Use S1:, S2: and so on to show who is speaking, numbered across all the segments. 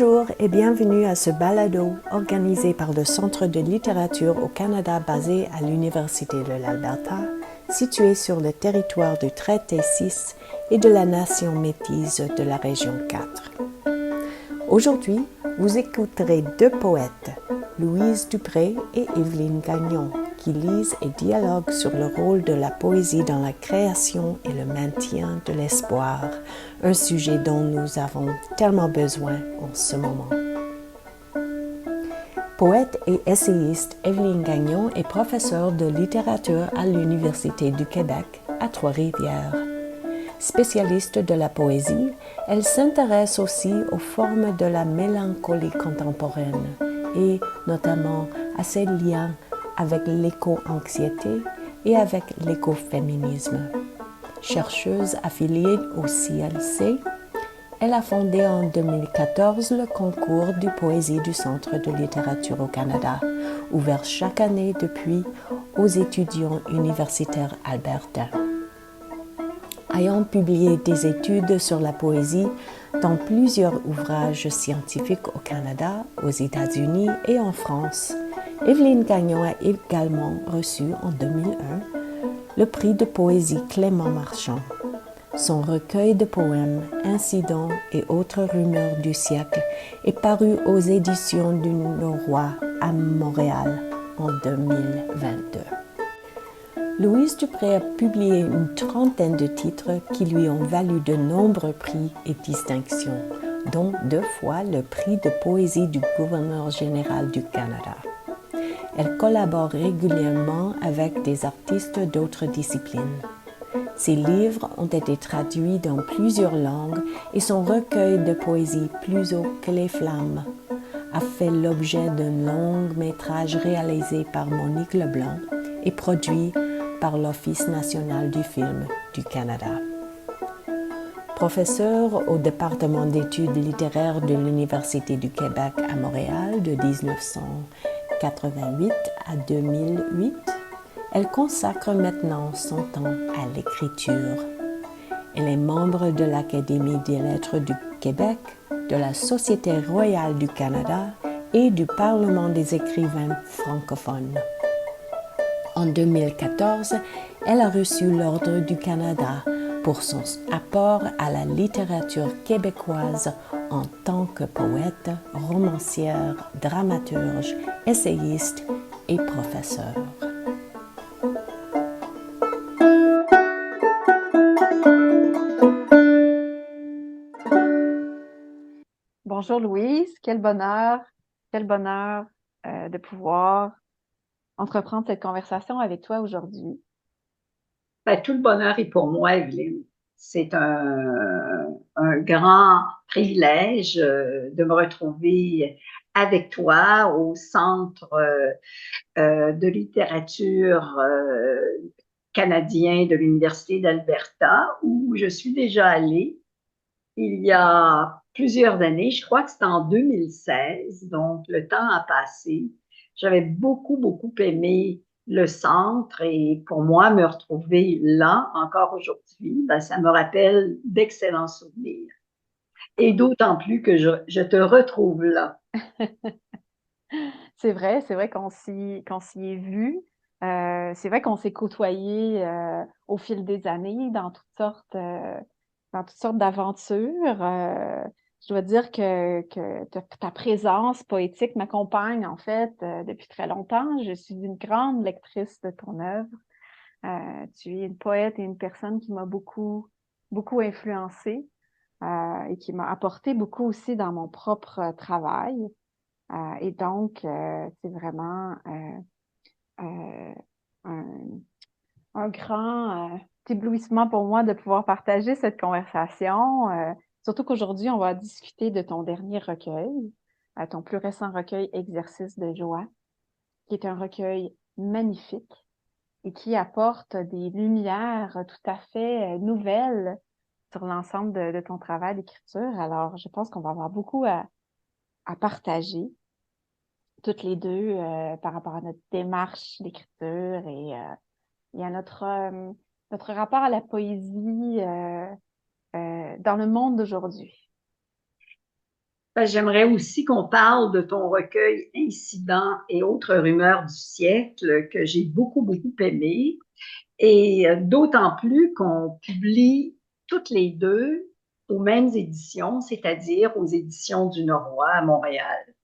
S1: Bonjour et bienvenue à ce balado organisé par le Centre de littérature au Canada basé à l'Université de l'Alberta, situé sur le territoire du Traité 6 et de la nation métisse de la région 4. Aujourd'hui, vous écouterez deux poètes, Louise Dupré et Evelyne Gagnon, qui lisent et dialoguent sur le rôle de la poésie dans la création et le maintien de l'espoir, un sujet dont nous avons tellement besoin en ce moment. Poète et essayiste, Evelyne Gagnon est professeure de littérature à l'Université du Québec à Trois-Rivières. Spécialiste de la poésie, elle s'intéresse aussi aux formes de la mélancolie contemporaine et notamment à ses liens avec l'éco-anxiété et avec l'écoféminisme. Chercheuse affiliée au CLC, elle a fondé en 2014 le concours du Poésie du Centre de littérature au Canada, ouvert chaque année depuis aux étudiants universitaires albertains. Ayant publié des études sur la poésie dans plusieurs ouvrages scientifiques au Canada, aux États-Unis et en France, Evelyne Gagnon a également reçu en 2001 le prix de poésie Clément Marchand. Son recueil de poèmes, Incidents et autres rumeurs du siècle est paru aux éditions du Noroît à Montréal en 2022. Louise Dupré a publié une trentaine de titres qui lui ont valu de nombreux prix et distinctions, dont 2 fois le prix de poésie du gouverneur général du Canada. Elle collabore régulièrement avec des artistes d'autres disciplines. Ses livres ont été traduits dans plusieurs langues et son recueil de poésie Plus haut que les flammes a fait l'objet d'un long métrage réalisé par Monique Leblanc et produit par l'Office national du film du Canada. Professeure au département d'études littéraires de l'Université du Québec à Montréal de 1988 à 2008, elle consacre maintenant son temps à l'écriture. Elle est membre de l'Académie des lettres du Québec, de la Société royale du Canada et du Parlement des écrivains francophones. En 2014, elle a reçu l'Ordre du Canada pour son apport à la littérature québécoise en tant que poète, romancière, dramaturge, essayiste et professeur.
S2: Bonjour Louise, quel bonheur de pouvoir entreprendre cette conversation avec toi aujourd'hui.
S3: Ben, tout le bonheur est pour moi, Evelyne. C'est un grand privilège de me retrouver avec toi au Centre de littérature canadien de l'Université d'Alberta, où je suis déjà allée il y a plusieurs années. Je crois que c'était en 2016, donc le temps a passé. J'avais beaucoup aimé le centre et pour moi, me retrouver là encore aujourd'hui, ben, ça me rappelle d'excellents souvenirs. Et d'autant plus que je te retrouve là.
S2: C'est vrai qu'on s'y est vu. C'est vrai qu'on s'est côtoyés au fil des années dans toutes sortes d'aventures. Je dois dire que ta présence poétique m'accompagne en fait depuis très longtemps. Je suis une grande lectrice de ton œuvre. Tu es une poète et une personne qui m'a beaucoup influencée et qui m'a apporté beaucoup aussi dans mon propre travail. Et donc, c'est vraiment euh, un, un grand éblouissement pour moi de pouvoir partager cette conversation. Surtout qu'aujourd'hui, on va discuter de ton dernier recueil, ton plus récent recueil Exercice de joie, qui est un recueil magnifique et qui apporte des lumières tout à fait nouvelles sur l'ensemble de ton travail d'écriture. Alors, je pense qu'on va avoir beaucoup à partager, toutes les deux, par rapport à notre démarche d'écriture et à notre rapport à la poésie dans le monde d'aujourd'hui.
S3: J'aimerais aussi qu'on parle de ton recueil Incidents et autres rumeurs du siècle que j'ai beaucoup, beaucoup aimé. Et d'autant plus qu'on publie toutes les deux aux mêmes éditions, c'est-à-dire aux éditions du Noroît à Montréal.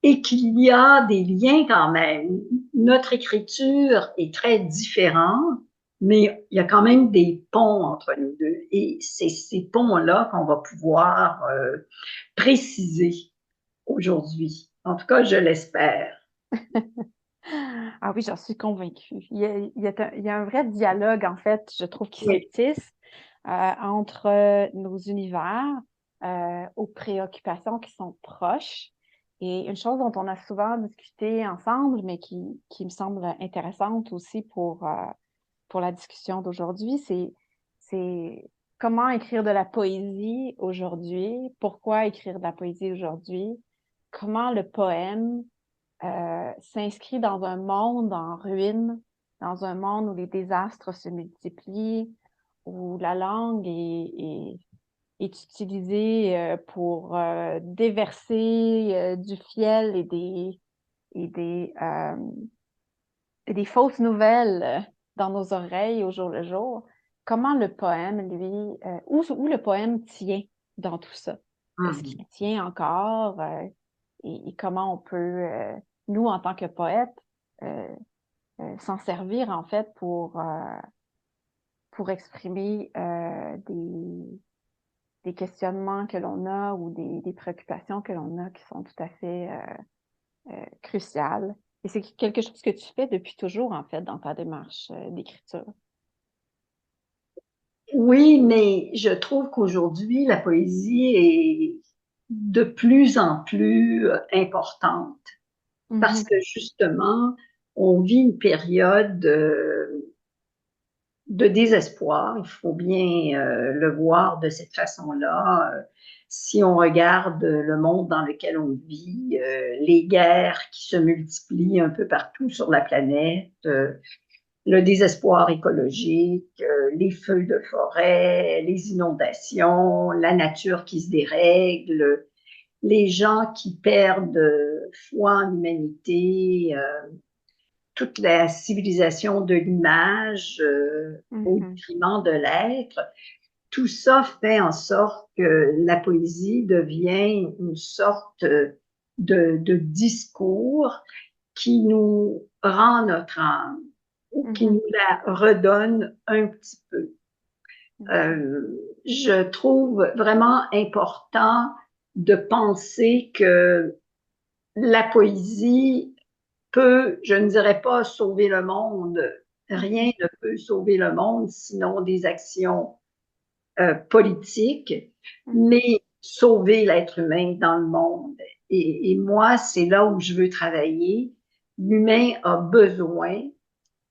S3: Et qu'il y a des liens quand même. Notre écriture est très différente, mais il y a quand même des ponts entre nous deux. Et c'est ces ponts-là qu'on va pouvoir préciser aujourd'hui. En tout cas, je l'espère.
S2: Ah oui, j'en suis convaincue. Il y a un vrai dialogue, en fait, je trouve, qui se
S3: Oui.
S2: tisse entre nos univers, aux préoccupations qui sont proches. Et une chose dont on a souvent discuté ensemble, mais qui me semble intéressante aussi pour la discussion d'aujourd'hui, c'est comment écrire de la poésie aujourd'hui, pourquoi écrire de la poésie aujourd'hui, comment le poème s'inscrit dans un monde en ruine, dans un monde où les désastres se multiplient, où la langue est utilisée pour déverser du fiel et des fausses nouvelles dans nos oreilles au jour le jour. Comment le poème, lui, où le poème tient dans tout ça? Est-ce
S3: Mhm.
S2: qu'il tient encore? Et comment on peut, nous, en tant que poètes, euh, s'en servir, en fait, pour exprimer des questionnements que l'on a ou des préoccupations que l'on a qui sont tout à fait cruciales. Et c'est quelque chose que tu fais depuis toujours, en fait, dans ta démarche d'écriture.
S3: Oui, mais je trouve qu'aujourd'hui, la poésie est de plus en plus importante parce
S2: Mhm.
S3: que justement, on vit une période de désespoir. Il faut bien le voir de cette façon-là. Si on regarde le monde dans lequel on vit, les guerres qui se multiplient un peu partout sur la planète, le désespoir écologique, les feux de forêt, les inondations, la nature qui se dérègle, les gens qui perdent foi en l'humanité, toute la civilisation de l'image au
S2: Mhm.
S3: détriment de l'être. Tout ça fait en sorte que la poésie devient une sorte de discours qui nous rend notre âme ou qui
S2: Mhm.
S3: nous la redonne un petit peu.
S2: Mhm.
S3: Je trouve vraiment important de penser que la poésie peut, je ne dirais pas sauver le monde, rien
S2: Mhm.
S3: ne peut sauver le monde sinon des actions politiques,
S2: Mhm.
S3: mais sauver l'être humain dans le monde. Et moi, c'est là où je veux travailler. L'humain a besoin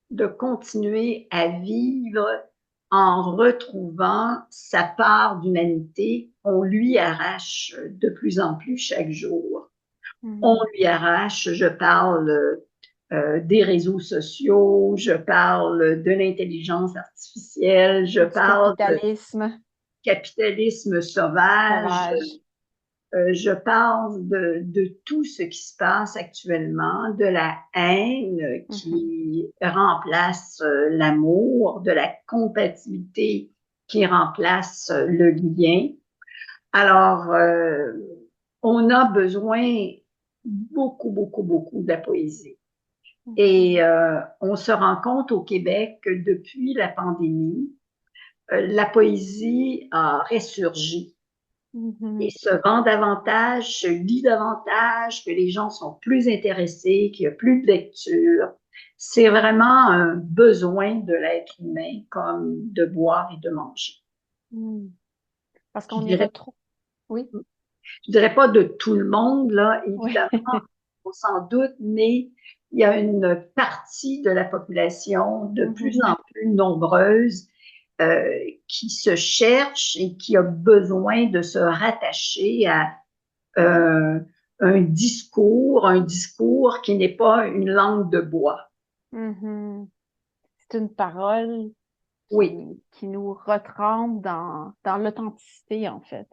S3: de continuer à vivre en retrouvant sa part d'humanité. On lui arrache de plus en plus chaque jour. On
S2: Mhm.
S3: lui arrache, je parle des réseaux sociaux, je parle de l'intelligence artificielle, je
S2: Du
S3: parle de
S2: capitalisme
S3: capitalisme sauvage,
S2: sauvage.
S3: je parle de tout ce qui se passe actuellement, de la haine
S2: Mhm.
S3: qui remplace l'amour, de la compatibilité qui remplace le lien. Alors, on a besoin beaucoup, beaucoup, beaucoup de la poésie. Et
S2: Mhm.
S3: on se rend compte au Québec que depuis la pandémie, la poésie a ressurgi et
S2: Mhm.
S3: se vend davantage, se lit davantage, que les gens sont plus intéressés, qu'il y a plus de lecture. C'est vraiment un besoin de l'être humain comme de boire et de manger.
S2: Mhm. Parce
S3: Je
S2: qu'on y
S3: dirais,
S2: retrouve. Oui,
S3: je dirais pas de tout le monde, là,
S2: oui.
S3: évidemment, on s'en doute, mais il y a une partie de la population de plus
S2: Mhm.
S3: en plus nombreuse euh, qui se cherche et qui a besoin de se rattacher à euh, un discours qui n'est pas une langue de bois.
S2: Mhm. C'est une parole
S3: Oui,
S2: qui nous retrempe dans l'authenticité, en fait.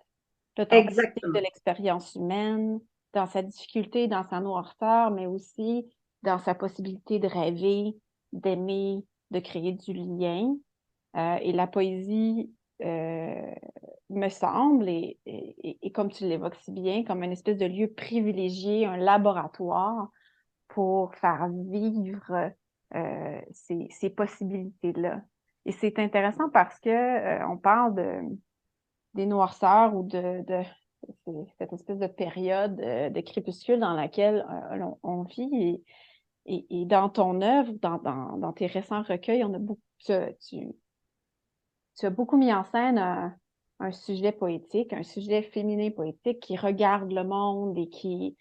S2: l'authenticité de
S3: exactement.
S2: l'expérience humaine, dans sa difficulté, dans sa noirceur, mais aussi dans sa possibilité de rêver, d'aimer, de créer du lien. Et la poésie, me semble, et comme tu l'évoques si bien, comme une espèce de lieu privilégié, un laboratoire pour faire vivre ces possibilités-là. Et c'est intéressant parce que on parle des noirceurs ou de cette espèce de période de crépuscule dans laquelle on vit. Et dans ton œuvre, dans tes récents recueils, on a beaucoup, tu as beaucoup mis en scène un sujet poétique, un sujet féminin poétique qui regarde le monde et qui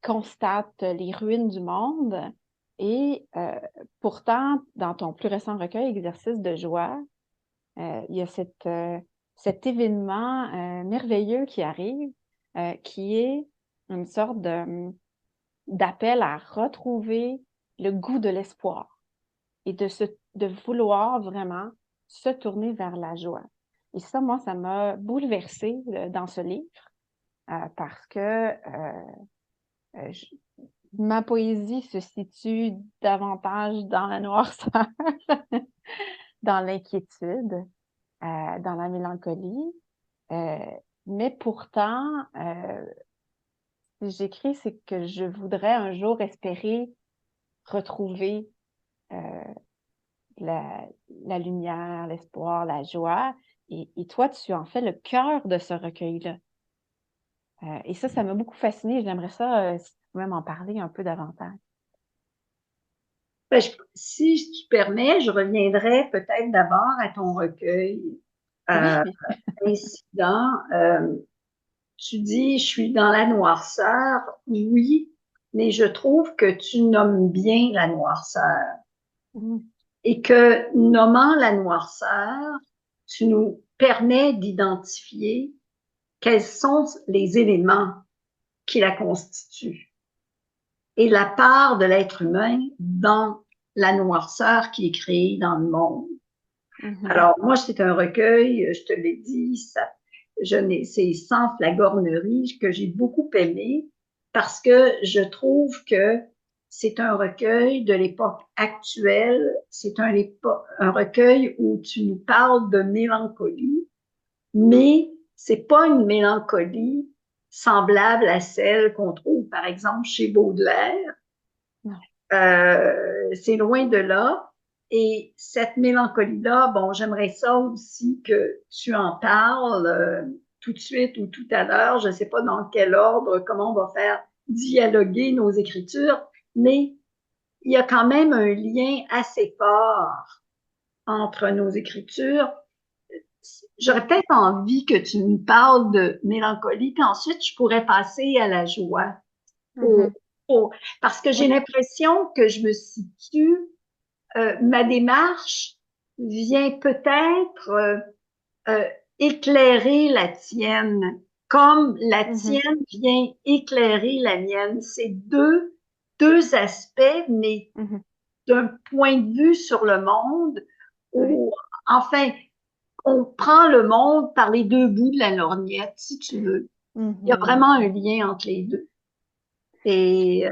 S2: constate les ruines du monde. Et pourtant, dans ton plus récent recueil, Exercice de joie, il y a cet événement merveilleux qui arrive, qui est une sorte d'appel à retrouver le goût de l'espoir et de vouloir vraiment se tourner vers la joie. Et ça, moi, ça m'a bouleversée dans ce livre parce que ma poésie se situe davantage dans la noirceur, dans l'inquiétude, dans la mélancolie. Mais pourtant, si j'écris, c'est que je voudrais un jour espérer retrouver la lumière, l'espoir, la joie. Et toi, tu en fais le cœur de ce recueil-là. Et ça m'a beaucoup fascinée. J'aimerais ça, si tu pouvais m'en parler un peu davantage.
S3: Ben, si tu permets, je reviendrai peut-être d'abord à ton recueil
S2: Oui,
S3: Incident. Tu dis, je suis dans la noirceur. Oui, mais je trouve que tu nommes bien la noirceur
S2: Mhm.
S3: et que nommant la noirceur, tu nous permets d'identifier quels sont les éléments qui la constituent et la part de l'être humain dans la noirceur qui est créée dans le monde.
S2: Mhm.
S3: Alors, moi, c'est un recueil, je te l'ai dit, c'est sans flagornerie que j'ai beaucoup aimé parce que je trouve que c'est un recueil de l'époque actuelle. C'est un recueil où tu nous parles de mélancolie, mais c'est pas une mélancolie semblable à celle qu'on trouve, par exemple, chez Baudelaire.
S2: Non.
S3: C'est loin de là. Et cette mélancolie-là, bon, j'aimerais ça aussi que tu en parles tout de suite ou tout à l'heure. Je ne sais pas dans quel ordre, comment on va faire dialoguer nos écritures, mais il y a quand même un lien assez fort entre nos écritures. J'aurais peut-être envie que tu nous parles de mélancolie, puis ensuite je pourrais passer à la joie. Au-
S2: Mhm.
S3: Parce que j'ai
S2: Oui.
S3: l'impression que je me situe, ma démarche vient peut-être euh, éclairer la tienne, comme la
S2: Mhm.
S3: tienne vient éclairer la mienne. C'est deux aspects, mais
S2: Mhm.
S3: d'un point de vue sur le monde,
S2: Oui.
S3: où, enfin, on prend le monde par les deux bouts de la lorgnette, si tu veux. Il y a
S2: Mhm.
S3: vraiment un lien entre les deux. Et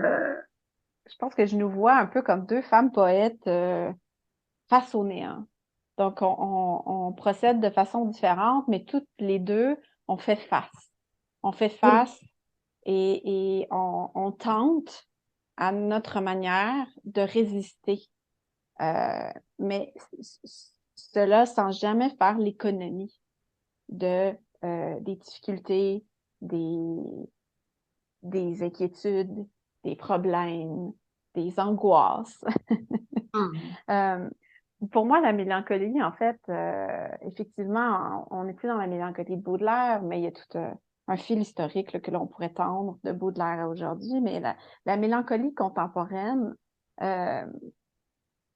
S2: Je pense que je nous vois un peu comme deux femmes poètes face au néant. Donc, on procède de façon différente, mais toutes les deux, on fait face. On fait
S3: oui,
S2: face et on tente à notre manière de résister. Mais cela sans jamais faire l'économie des difficultés, des, des inquiétudes, des problèmes, des angoisses.
S3: hum,
S2: Euh, pour moi, la mélancolie, en fait, effectivement, on n'est plus dans la mélancolie de Baudelaire, mais il y a tout un fil historique là, que l'on pourrait tendre de Baudelaire à aujourd'hui. Mais la mélancolie contemporaine, euh,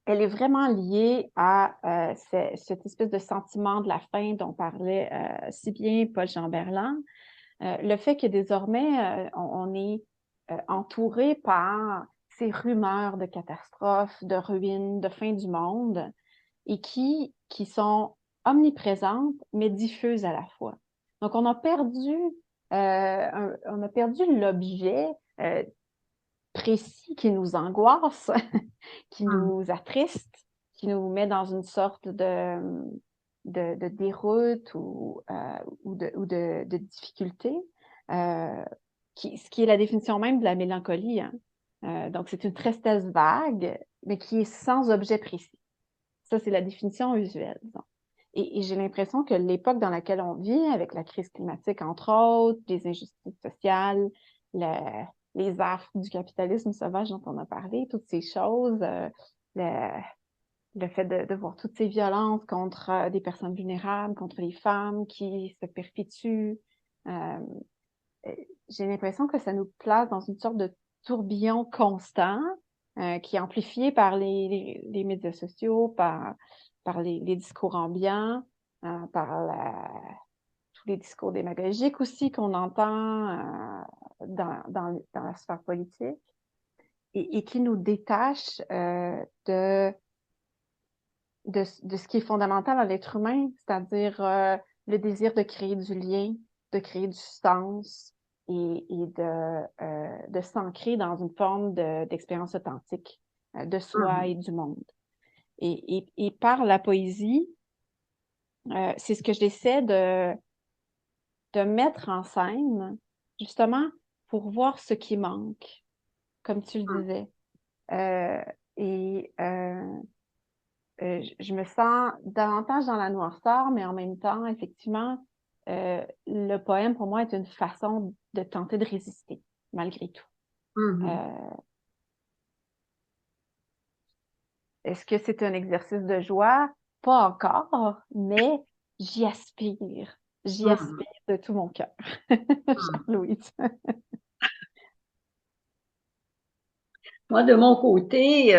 S2: elle est vraiment liée à cette espèce de sentiment de la fin dont parlait si bien Paul Chamberlain. Le fait que désormais, on est entouré par ces rumeurs de catastrophes, de ruines, de fin du monde, et qui sont omniprésentes, mais diffuses à la fois. Donc, on a perdu l'objet précis qui nous angoisse, qui nous attriste, qui nous met dans une sorte de déroute ou de difficulté, ce qui est la définition même de la mélancolie, hein. Donc, c'est une tristesse vague, mais qui est sans objet précis. Ça, c'est la définition usuelle, disons. Et j'ai l'impression que l'époque dans laquelle on vit, avec la crise climatique, entre autres, les injustices sociales, les affres du capitalisme sauvage dont on a parlé, toutes ces choses, le fait de voir toutes ces violences contre des personnes vulnérables, contre les femmes qui se perpétuent, j'ai l'impression que ça nous place dans une sorte de tourbillon constant qui est amplifié par les médias sociaux, par les discours ambiants, tous les discours démagogiques aussi qu'on entend dans la sphère politique et qui nous détache de ce qui est fondamental à l'être humain, c'est-à-dire le désir de créer du lien, de créer du sens et de s'ancrer dans une forme d'expérience authentique de soi et du monde. Et par la poésie, c'est ce que j'essaie de mettre en scène, justement, pour voir ce qui manque, comme tu le disais. Je me sens davantage dans la noirceur, mais en même temps, effectivement, le poème, pour moi, est une façon de tenter de résister, malgré tout. Est-ce que c'est un exercice de joie? Pas encore, mais j'y aspire. J'y aspire de tout mon cœur. Charles-Louise.
S3: Moi, de mon côté,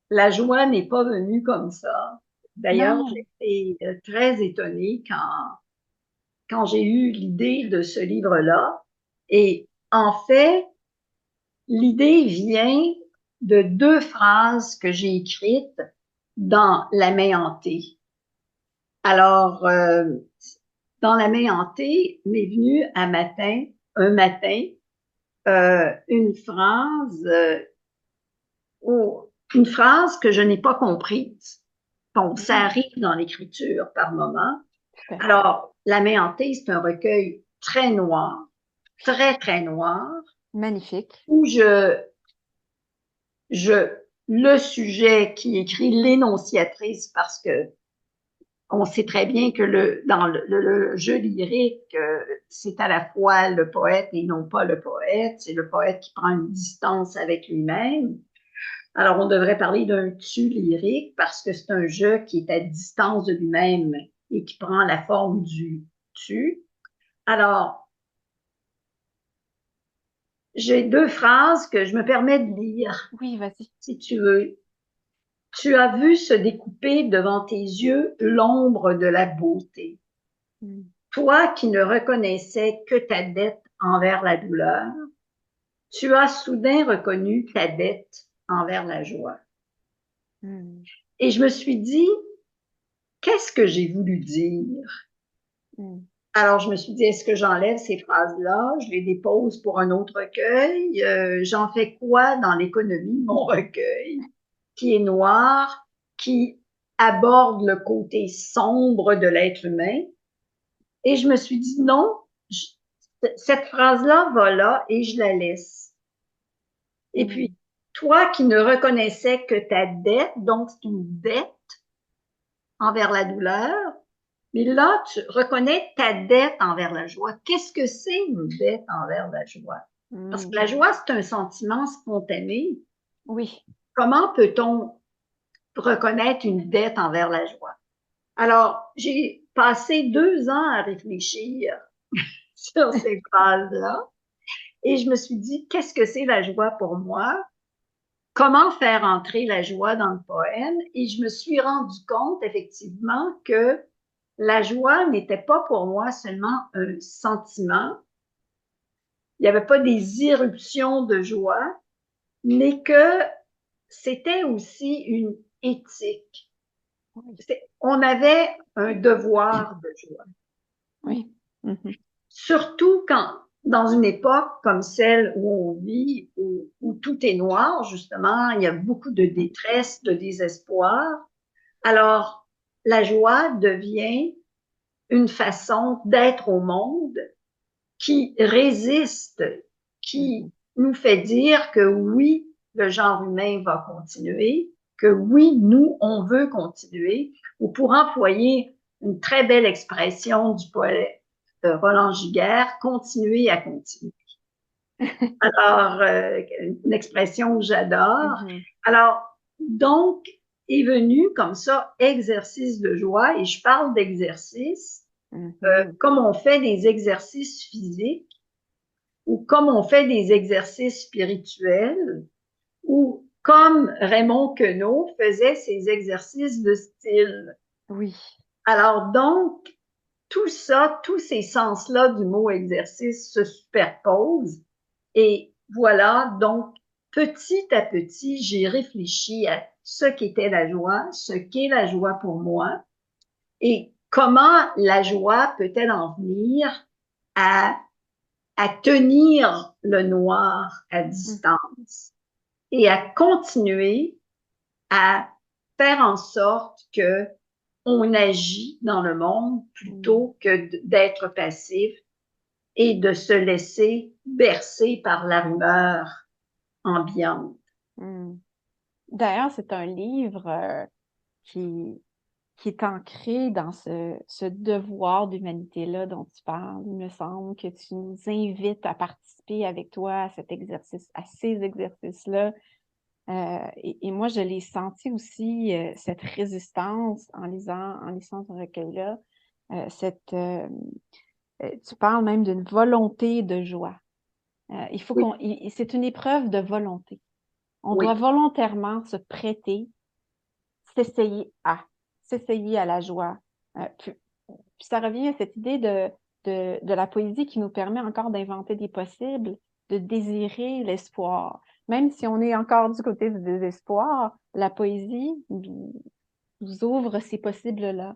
S3: la joie n'est pas venue comme ça. D'ailleurs,
S2: Non.
S3: j'étais très étonnée quand j'ai eu l'idée de ce livre-là. Et en fait, l'idée vient de 2 phrases que j'ai écrites dans La main hantée. Alors, dans La main hantée, m'est venue un matin, une phrase que je n'ai pas comprise. Bon, ça arrive dans l'écriture par moment. Alors, La main hantée, c'est un recueil très noir, très, très noir.
S2: Magnifique.
S3: Où le sujet qui écrit l'énonciatrice, parce que on sait très bien que dans le jeu lyrique, c'est à la fois le poète et non pas le poète. C'est le poète qui prend une distance avec lui-même. Alors, on devrait parler d'un tu lyrique parce que c'est un jeu qui est à distance de lui-même et qui prend la forme du tu. Alors, j'ai 2 phrases que je me permets de lire.
S2: Oui, vas-y.
S3: Si tu veux. Tu as vu se découper devant tes yeux l'ombre de la beauté. Toi qui ne reconnaissais que ta dette envers la douleur, tu as soudain reconnu ta dette envers la joie. Et je me suis dit, qu'est-ce que j'ai voulu dire? Alors, je me suis dit, est-ce que j'enlève ces phrases-là? Je les dépose pour un autre recueil? J'en fais quoi dans l'économie de mon recueil, qui est noir, qui aborde le côté sombre de l'être humain? Et je me suis dit, non, cette phrase-là va là et je la laisse. Et puis, toi qui ne reconnaissais que ta dette, donc c'est une dette envers la douleur, mais là, tu reconnais ta dette envers la joie. Qu'est-ce que c'est une dette envers la joie? Parce que la joie, c'est un sentiment spontané.
S2: Oui.
S3: Comment peut-on reconnaître une dette envers la joie? Alors, j'ai passé 2 ans à réfléchir sur ces phrases-là et je me suis dit, qu'est-ce que c'est la joie pour moi? Comment faire entrer la joie dans le poème? Et je me suis rendu compte, effectivement, que la joie n'était pas pour moi seulement un sentiment. Il n'y avait pas des irruptions de joie, mais que c'était aussi une éthique. On avait un devoir de joie.
S2: Oui. Mhm.
S3: Surtout dans une époque comme celle où on vit, où tout est noir, justement, il y a beaucoup de détresse, de désespoir. Alors, la joie devient une façon d'être au monde qui résiste, qui
S2: Mhm.
S3: nous fait dire que oui, le genre humain va continuer, que oui, nous, on veut continuer, ou pour employer une très belle expression du poète Roland Giguère, continuer à continuer. Alors, une expression que j'adore.
S2: Mhm.
S3: Alors, donc, est venu comme ça exercice de joie, et je parle d'exercice
S2: Mhm.
S3: comme on fait des exercices physiques ou comme on fait des exercices spirituels ou comme Raymond Queneau faisait ses exercices de style.
S2: Oui.
S3: Alors donc, tout ça, tous ces sens-là du mot exercice se superposent et voilà, donc petit à petit, j'ai réfléchi à ce qu'était la joie, ce qu'est la joie pour moi et comment la joie peut-elle en venir à tenir le noir à
S2: Mhm.
S3: distance et à continuer à faire en sorte que on agit dans le monde plutôt que d'être passif et de se laisser bercer par la rumeur ambiante.
S2: Mhm. D'ailleurs, c'est un livre qui, qui est ancré dans ce devoir d'humanité-là dont tu parles. Il me semble que tu nous invites à participer avec toi à cet exercice, à ces exercices-là. Et moi, je l'ai senti aussi, cette résistance en lisant ce recueil-là. Tu parles même d'une volonté de joie.
S3: Oui,
S2: C'est une épreuve de volonté. On doit
S3: oui,
S2: volontairement se prêter, s'essayer à, s'essayer à la joie. Puis ça revient à cette idée de la poésie qui nous permet encore d'inventer des possibles, de désirer l'espoir. Même si on est encore du côté du désespoir, la poésie nous ouvre ces possibles-là.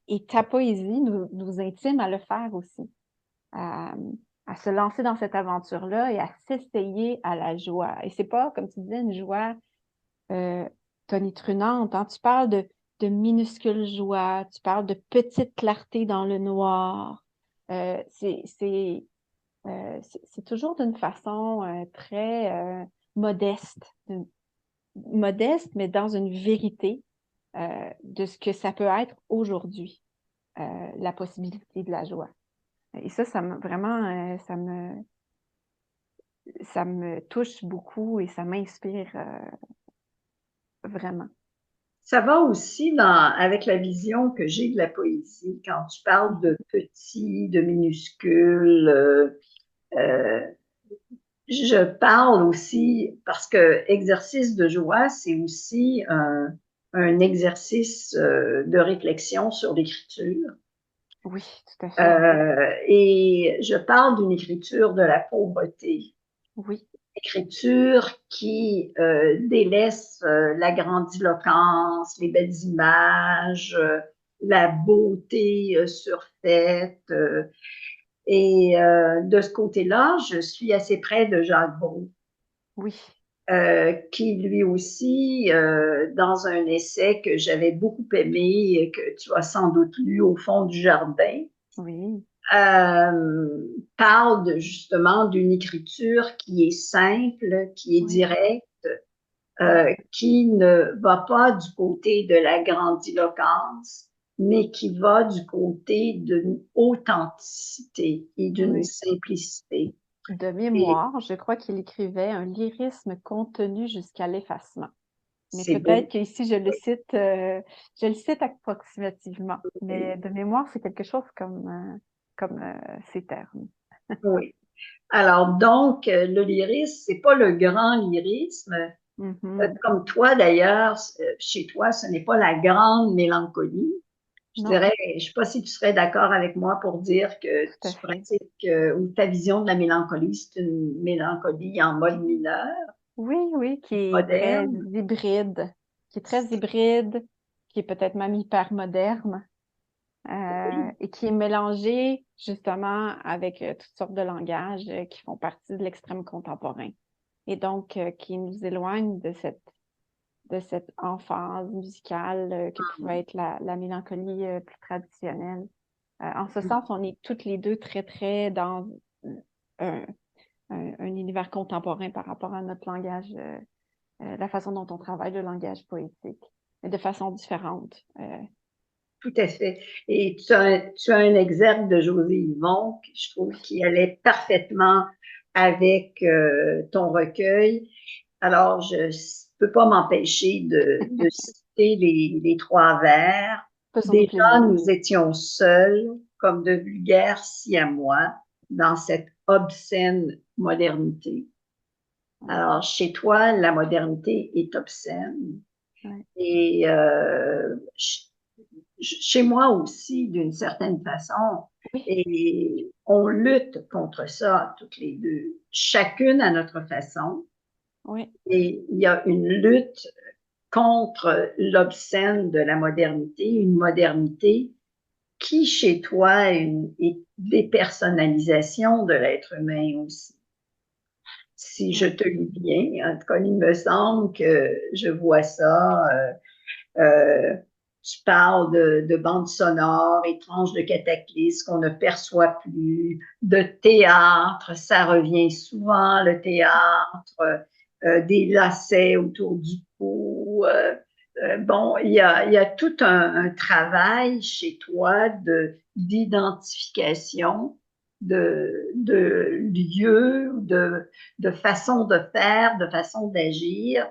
S2: Et ta poésie nous intime à le faire aussi, à, à se lancer dans cette aventure-là et à s'essayer à la joie. Et c'est pas, comme tu disais, une joie tonitruante, hein. Tu parles de minuscules joies, tu parles de petites clartés dans le noir. C'est toujours d'une façon très modeste, modeste, mais dans une vérité de ce que ça peut être aujourd'hui, la possibilité de la joie. Et ça me vraiment, ça me touche beaucoup et ça m'inspire vraiment.
S3: ça va aussi avec la vision que j'ai de la poésie. Quand tu parles de petits, de minuscules, euh, je parle aussi parce que exercice de joie, c'est aussi un exercice de réflexion sur l'écriture.
S2: Oui, tout à fait.
S3: Et je parle d'une écriture de la pauvreté,
S2: Oui,
S3: écriture qui délaisse la grandiloquence, les belles images, la beauté surfaite. Et de ce côté-là, je suis assez près de Jacques Brou,
S2: oui,
S3: qui lui aussi, dans un essai que j'avais beaucoup aimé, que tu as sans doute lu au fond du jardin,
S2: oui,
S3: parle justement d'une écriture qui est simple, qui est
S2: oui.
S3: directe,
S2: Mhm.
S3: qui ne va pas du côté de la grandiloquence, mais qui va du côté d'une authenticité et d'une
S2: Oui.
S3: simplicité.
S2: De
S3: Et
S2: mémoire, je crois qu'il écrivait un lyrisme contenu jusqu'à l'effacement. Mais
S3: c'est
S2: peut-être
S3: beau.
S2: qu'ici, je le cite approximativement. Mais de mémoire, c'est quelque chose comme ces termes.
S3: Oui. Alors donc, le lyrisme, c'est pas le grand lyrisme.
S2: Mhm.
S3: Comme toi d'ailleurs, chez toi, ce n'est pas la grande mélancolie. Je
S2: Non,
S3: dirais, je ne sais pas si tu serais d'accord avec moi pour dire que
S2: tout à
S3: tu
S2: fait.
S3: pratiques ou ta vision de la mélancolie, c'est une mélancolie en mode mineur,
S2: Oui, oui,
S3: moderne.
S2: qui est très hybride, qui est peut-être même hyper moderne. et qui est mélangé justement avec toutes sortes de langages qui font partie de l'extrême contemporain. Et donc, qui nous éloigne de cette emphase musicale que pouvait être la mélancolie plus traditionnelle. En ce sens, on est toutes les deux très, très dans un, un univers contemporain par rapport à notre langage, la façon dont on travaille le langage poétique, mais de façon différente.
S3: Tout à fait. Et tu as un exergue de José Yvon, je trouve, qui allait parfaitement avec ton recueil. Alors, je ne peux pas m'empêcher de citer les trois vers.
S2: Faisons-nous
S3: Déjà,
S2: plaisir.
S3: nous étions seuls, comme de vulgaires siamois, dans cette obscène modernité. Alors, chez toi, la modernité est obscène.
S2: Ouais.
S3: Et chez moi aussi, d'une certaine façon.
S2: Oui.
S3: Et on lutte contre ça, toutes les deux, chacune à notre façon.
S2: Oui.
S3: Et il y a une lutte contre l'obscène de la modernité, une modernité qui, chez toi, est une dépersonnalisation de l'être humain aussi. Si je te lis bien, en tout cas, il me semble que je vois ça. Tu parles de bandes sonores, étranges de cataclysmes qu'on ne perçoit plus, de théâtre, ça revient souvent, le théâtre, des lacets autour du cou. Bon, il y a tout un travail chez toi d'identification de lieux, de façon de faire, de façon d'agir,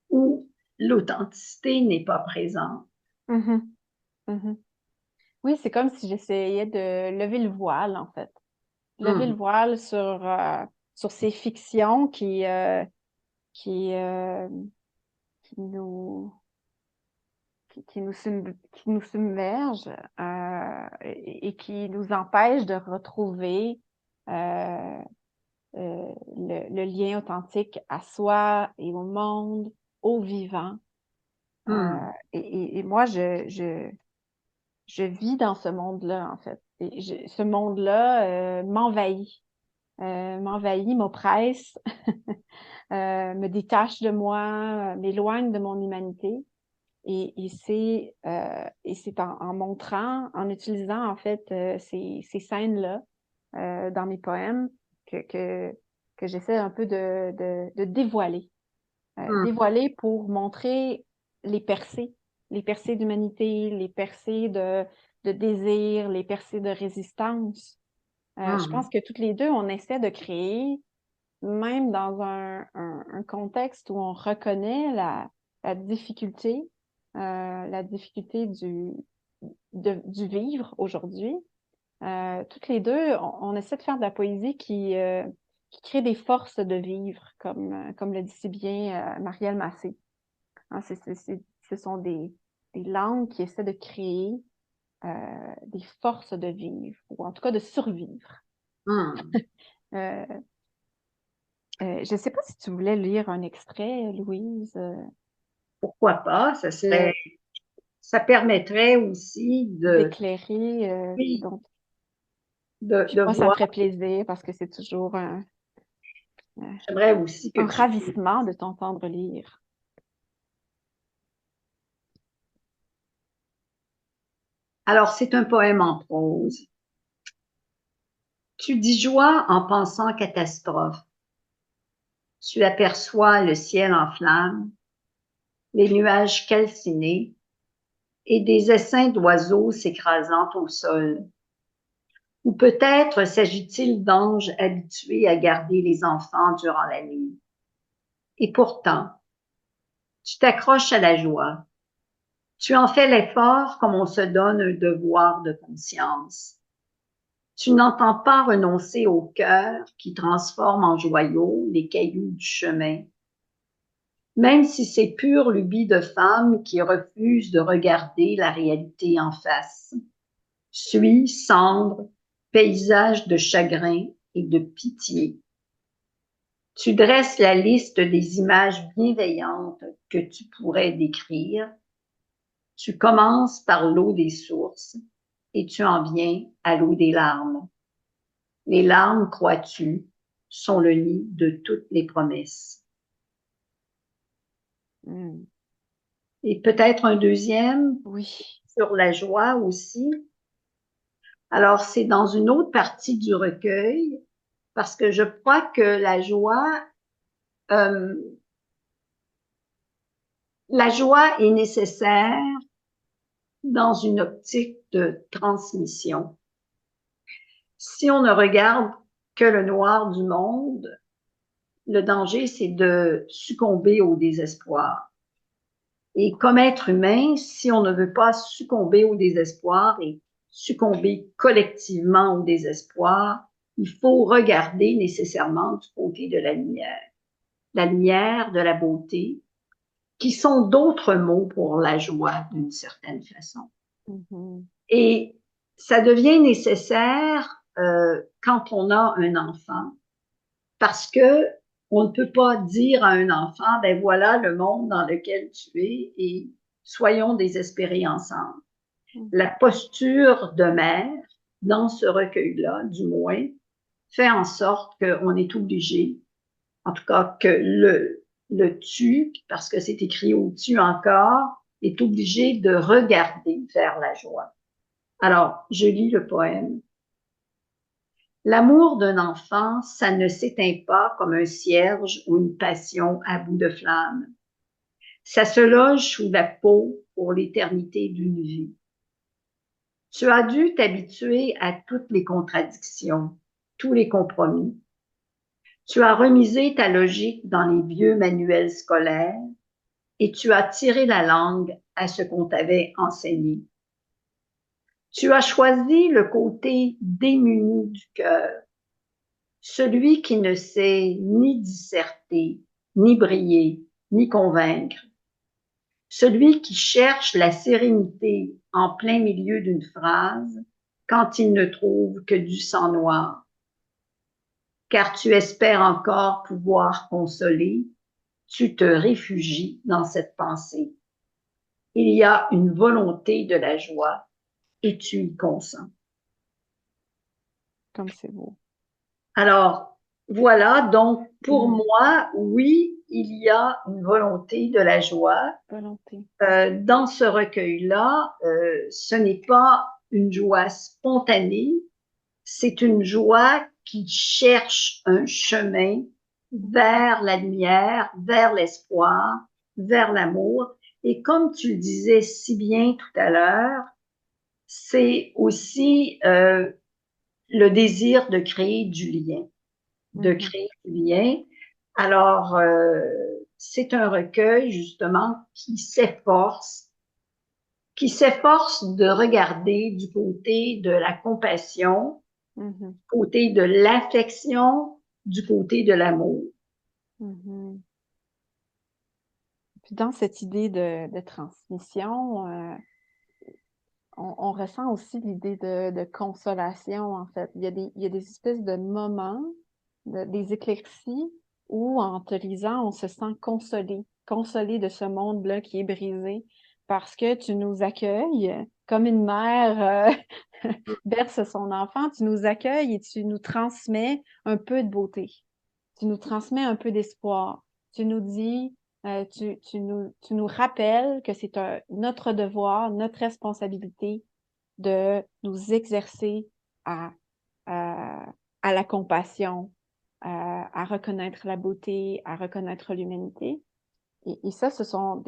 S3: où l'authenticité n'est pas présente.
S2: Mm-hmm. Mm-hmm. Oui, c'est comme si j'essayais de lever le voile, en fait. Lever le voile sur ces fictions qui, euh, qui nous, qui nous submergent et qui nous empêchent de retrouver le lien authentique à soi et au monde, au vivant. Et moi, je vis dans ce monde-là, en fait. Et ce monde-là m'envahit, m'oppresse, me détache de moi, m'éloigne de mon humanité. Et c'est en montrant, en utilisant en fait ces scènes-là dans mes poèmes que j'essaie un peu de dévoiler. Dévoiler pour montrer les percées d'humanité, les percées de désir, les percées de résistance. Je pense que toutes les deux, on essaie de créer, même dans un contexte où on reconnaît la difficulté du vivre aujourd'hui. Toutes les deux, on essaie de faire de la poésie qui crée des forces de vivre, comme le dit si bien Marielle Massé. Hein, ce sont des langues qui essaient de créer des forces de vivre, ou en tout cas de survivre. Je ne sais pas si tu voulais lire un extrait, Louise.
S3: Pourquoi pas? Ça permettrait aussi
S2: d'éclairer.
S3: oui,
S2: Donc,
S3: de
S2: moi, ça me
S3: voir.
S2: ferait plaisir parce que c'est toujours
S3: J'aimerais aussi que
S2: un
S3: tu.
S2: ravissement de t'entendre lire.
S3: Alors, c'est un poème en prose. Tu dis joie en pensant catastrophe. Tu aperçois le ciel en flammes, les nuages calcinés et des essaims d'oiseaux s'écrasant au sol. Ou peut-être s'agit-il d'anges habitués à garder les enfants durant la nuit. Et pourtant, tu t'accroches à la joie. Tu en fais l'effort comme on se donne un devoir de conscience. Tu n'entends pas renoncer au cœur qui transforme en joyaux les cailloux du chemin. Même si c'est pure lubie de femme qui refuse de regarder la réalité en face. Suie, cendre, paysage de chagrin et de pitié. Tu dresses la liste des images bienveillantes que tu pourrais décrire. Tu commences par l'eau des sources et tu en viens à l'eau des larmes. Les larmes, crois-tu, sont le nid de toutes les promesses.
S2: Mm.
S3: Et peut-être un deuxième
S2: Oui.
S3: sur la joie aussi. Alors, c'est dans une autre partie du recueil, parce que je crois que euh, la joie est nécessaire dans une optique de transmission. Si on ne regarde que le noir du monde, le danger, c'est de succomber au désespoir. Et comme être humain, si on ne veut pas succomber au désespoir et succomber collectivement au désespoir, il faut regarder nécessairement du côté de la lumière, de la beauté, qui sont d'autres mots pour la joie d'une certaine façon.
S2: Mm-hmm.
S3: Et ça devient nécessaire quand on a un enfant, parce que on ne peut pas dire à un enfant, ben voilà le monde dans lequel tu es et soyons désespérés ensemble. La posture de mère, dans ce recueil-là, du moins, fait en sorte qu'on est obligé, en tout cas que le tu, parce que c'est écrit au-dessus encore, est obligé de regarder vers la joie. Alors, je lis le poème. L'amour d'un enfant, ça ne s'éteint pas comme un cierge ou une passion à bout de flamme. Ça se loge sous la peau pour l'éternité d'une vie. Tu as dû t'habituer à toutes les contradictions, tous les compromis. Tu as remisé ta logique dans les vieux manuels scolaires et tu as tiré la langue à ce qu'on t'avait enseigné. Tu as choisi le côté démuni du cœur, celui qui ne sait ni disserter, ni briller, ni convaincre, celui qui cherche la sérénité en plein milieu d'une phrase quand il ne trouve que du sang noir. Car tu espères encore pouvoir consoler, tu te réfugies dans cette pensée. Il y a une volonté de la joie et tu y consens.
S2: Comme c'est beau.
S3: Alors, voilà, donc pour moi, oui, il y a une volonté de la joie.
S2: Volonté.
S3: Dans ce recueil-là, ce n'est pas une joie spontanée, c'est une joie qui cherche un chemin vers la lumière, vers l'espoir, vers l'amour. Et comme tu le disais si bien tout à l'heure, c'est aussi le désir de créer du lien, de créer du lien. Alors, c'est un recueil justement qui s'efforce de regarder du côté de la compassion, du côté de l'affection, du côté de l'amour.
S2: Puis dans cette idée de transmission, on ressent aussi l'idée de consolation, en fait. Il y a des espèces de moments, des éclaircies, où en te lisant, on se sent consolé de ce monde-là qui est brisé, parce que tu nous accueilles comme une mère berce son enfant, tu nous accueilles et tu nous transmets un peu de beauté. Tu nous transmets un peu d'espoir. Tu nous dis, tu nous rappelles que c'est notre devoir, notre responsabilité de nous exercer à, à la compassion, à reconnaître la beauté, à reconnaître l'humanité. Et ça, ce sont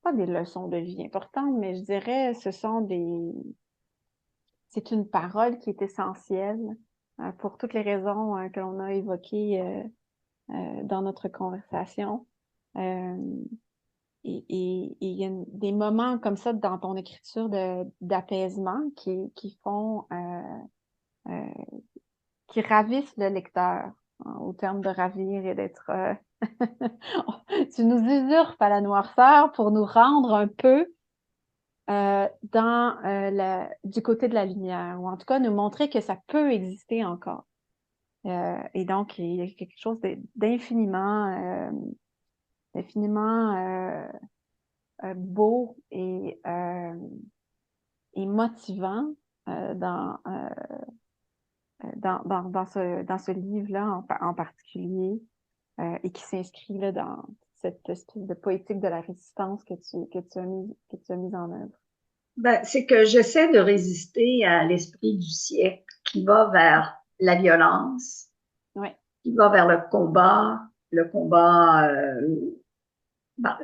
S2: pas des leçons de vie importantes, mais je dirais, c'est une parole qui est essentielle pour toutes les raisons que l'on a évoquées dans notre conversation. Et il y a des moments comme ça dans ton écriture d'apaisement qui font qui ravissent le lecteur, hein, au terme de ravir et d'être tu nous usurpes à la noirceur pour nous rendre un peu du côté de la lumière, ou en tout cas nous montrer que ça peut exister encore. Et donc, il y a quelque chose d'infiniment infiniment beau et motivant dans ce livre-là en particulier, et qui s'inscrit là, dans cette espèce de poétique de la résistance que tu as mise en œuvre.
S3: Ben, c'est que j'essaie de résister à l'esprit du siècle qui va vers la violence,
S2: Ouais.
S3: qui va vers le combat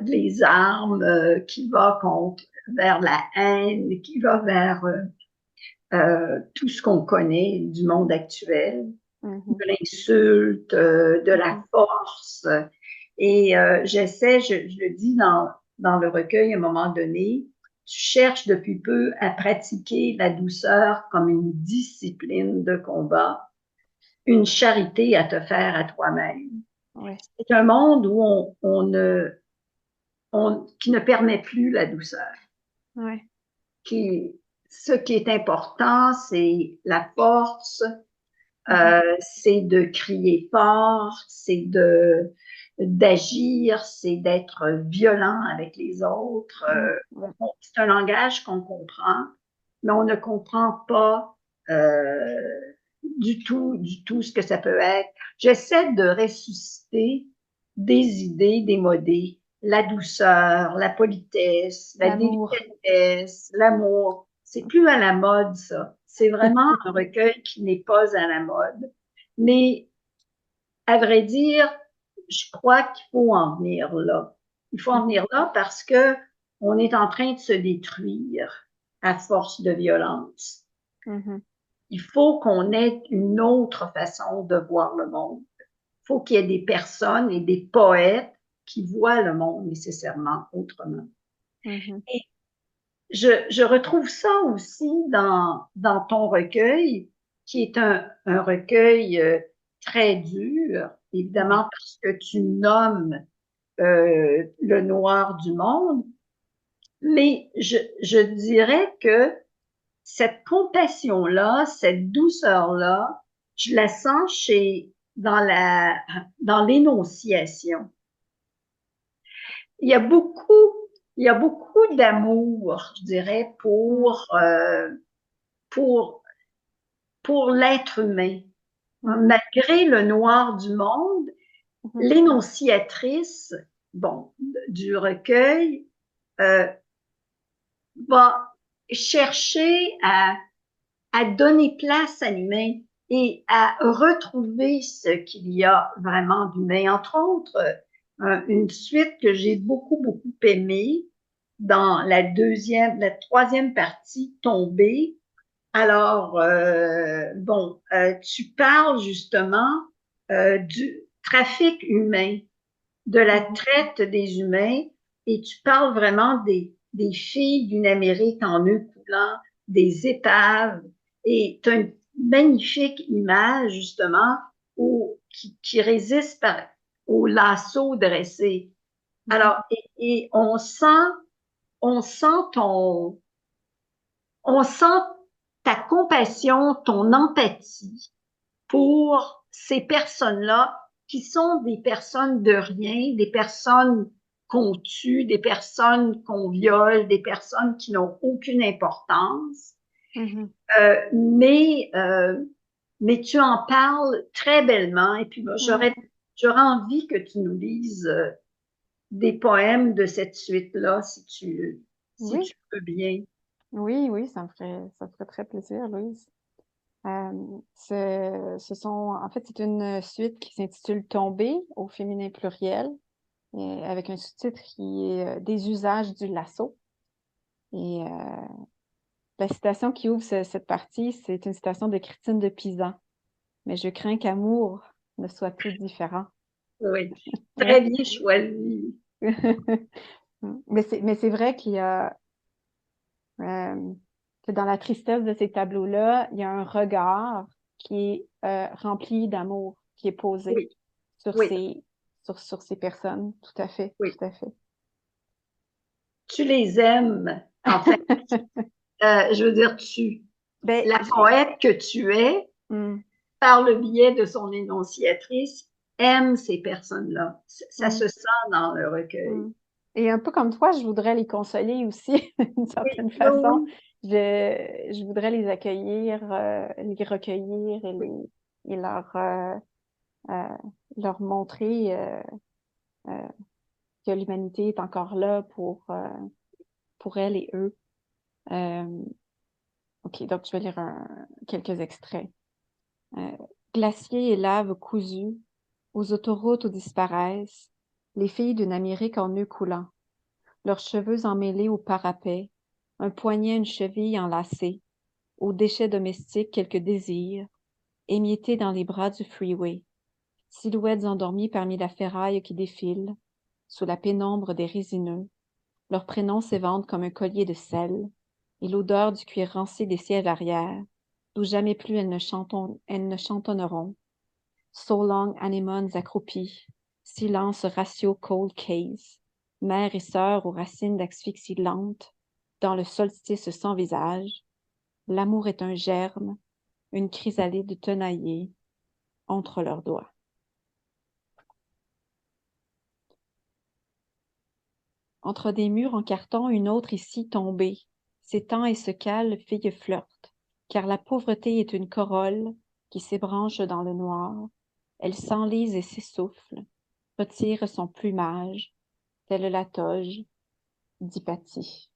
S3: les armes, qui va vers la haine, qui va vers tout ce qu'on connaît du monde actuel, de l'insulte, de la force. Et j'essaie, je le dis dans le recueil à un moment donné, tu cherches depuis peu à pratiquer la douceur comme une discipline de combat, une charité à te faire à toi-même.
S2: Ouais.
S3: C'est un monde où qui ne permet plus la douceur.
S2: Ouais.
S3: Ce qui est important, c'est la force, c'est de crier fort, c'est d'agir, c'est d'être violent avec les autres. C'est un langage qu'on comprend, mais on ne comprend pas du tout ce que ça peut être. J'essaie de ressusciter des idées démodées, la douceur, la politesse, la délicatesse, l'amour. C'est plus à la mode, ça. C'est vraiment un recueil qui n'est pas à la mode. Mais, à vrai dire, je crois qu'il faut en venir là. Il faut en venir là parce que on est en train de se détruire à force de violence. Il faut qu'on ait une autre façon de voir le monde. Il faut qu'il y ait des personnes et des poètes qui voient le monde nécessairement autrement. Et je retrouve ça aussi dans ton recueil, qui est un recueil très dur, évidemment parce que tu nommes le noir du monde, mais je dirais que cette compassion-là, cette douceur-là, je la sens dans l'énonciation. Il y a beaucoup d'amour, je dirais, pour l'être humain. Malgré le noir du monde, l'énonciatrice, du recueil, va chercher à donner place à l'humain et à retrouver ce qu'il y a vraiment d'humain. Entre autres, une suite que j'ai beaucoup aimée dans la troisième partie, Tombée. Alors, tu parles justement du trafic humain, de la traite des humains, et tu parles vraiment des filles d'une Amérique en nœud coulant, des épaves, et tu as une magnifique image justement qui résiste au lasso dressé. Alors, et on sent ta compassion, ton empathie pour ces personnes-là qui sont des personnes de rien, des personnes qu'on tue, des personnes qu'on viole, des personnes qui n'ont aucune importance. Mais tu en parles très bellement. Et puis, j'aurais envie que tu nous lises des poèmes de cette suite-là, si tu peux bien.
S2: Oui, ça me ferait très plaisir, Louise. En fait, c'est une suite qui s'intitule Tombée au féminin pluriel, avec un sous-titre qui est Des usages du lasso. Et la citation qui ouvre cette partie, c'est une citation de Christine de Pisan. Mais je crains qu'amour ne soit plus différent.
S3: Oui, très bien choisi.
S2: Mais c'est vrai qu'il y a que dans la tristesse de ces tableaux-là, il y a un regard qui est rempli d'amour, qui est posé sur ces personnes. Tout à fait, tout à fait.
S3: Tu les aimes, en fait. Je veux dire, la poète que tu es, par le biais de son énonciatrice, aime ces personnes-là. Ça
S2: Mm.
S3: se sent dans le recueil.
S2: Mm. Et un peu comme toi, je voudrais les consoler aussi, d'une
S3: Oui,
S2: certaine
S3: oui,
S2: façon.
S3: oui,
S2: Je voudrais les accueillir, les recueillir
S3: oui.
S2: et euh, leur montrer euh, que l'humanité est encore là pour elles et eux. Euh, OK, donc je vais lire quelques extraits. Euh, Glaciers et laves cousues, aux autoroutes où disparaissent les filles d'une Amérique en nœuds coulants, leurs cheveux emmêlés au parapet, un poignet, une cheville enlacée, aux déchets domestiques quelques désirs, émiettés dans les bras du freeway, silhouettes endormies parmi la ferraille qui défile, sous la pénombre des résineux, leurs prénoms s'éventrent comme un collier de sel, et l'odeur du cuir ranci des sièges arrière, d'où jamais plus elles ne chantonneront. So long anémones accroupies, silence ratio cold case, mère et sœur aux racines d'asphyxie lente, dans le solstice sans visage, l'amour est un germe, une chrysalide tenaillée entre leurs doigts. Entre des murs en carton, une autre ici tombée, s'étend et se cale, fille flirte, car la pauvreté est une corolle qui s'ébranche dans le noir. Elle s'enlise et s'essouffle, retire son plumage, telle la toge d'Hypatie.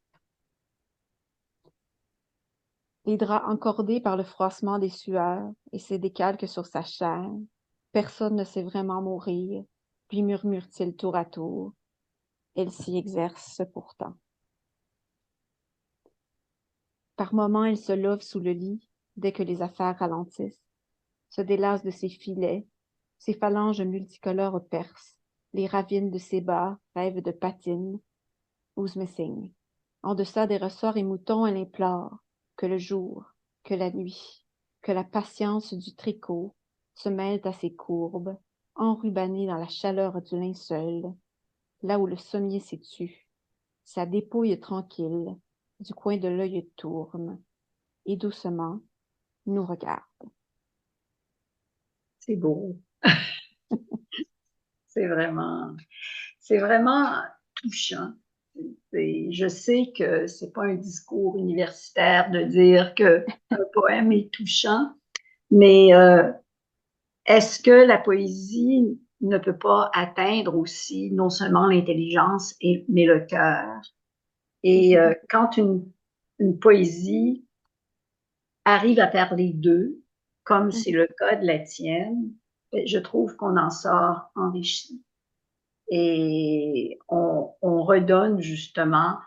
S2: Les draps encordés par le froissement des sueurs et ses décalques sur sa chair. Personne ne sait vraiment mourir, lui murmure-t-il tour à tour. Elle s'y exerce pourtant. Par moments, elle se love sous le lit, dès que les affaires ralentissent, se délasse de ses filets, ses phalanges multicolores percent, les ravines de ses bas rêvent de patines. Who's missing? En deçà des ressorts et moutons, elle implore que le jour, que la nuit, que la patience du tricot se mêlent à ses courbes, enrubannées dans la chaleur du linceul, là où le sommier s'étue, sa dépouille tranquille, du coin de l'œil tourne, et doucement nous regarde.
S3: C'est beau. C'est vraiment touchant. Je sais que c'est pas un discours universitaire de dire que un poème est touchant, mais est-ce que la poésie ne peut pas atteindre aussi non seulement l'intelligence, mais le cœur? Et quand une poésie arrive à faire les deux, comme c'est le cas de la tienne, je trouve qu'on en sort enrichi. Et on redonne justement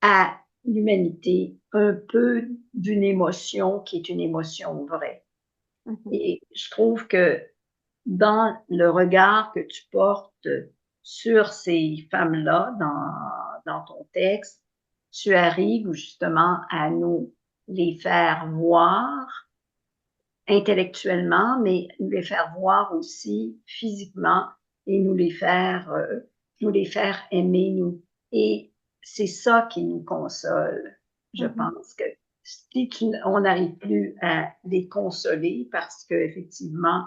S3: à l'humanité un peu d'une émotion qui est une émotion vraie. Et je trouve que dans le regard que tu portes sur ces femmes-là dans ton texte, tu arrives justement à nous les faire voir intellectuellement, mais nous les faire voir aussi physiquement et nous les faire aimer nous. Et c'est ça qui nous console. Je pense que si on n'arrive plus à les consoler parce qu'effectivement,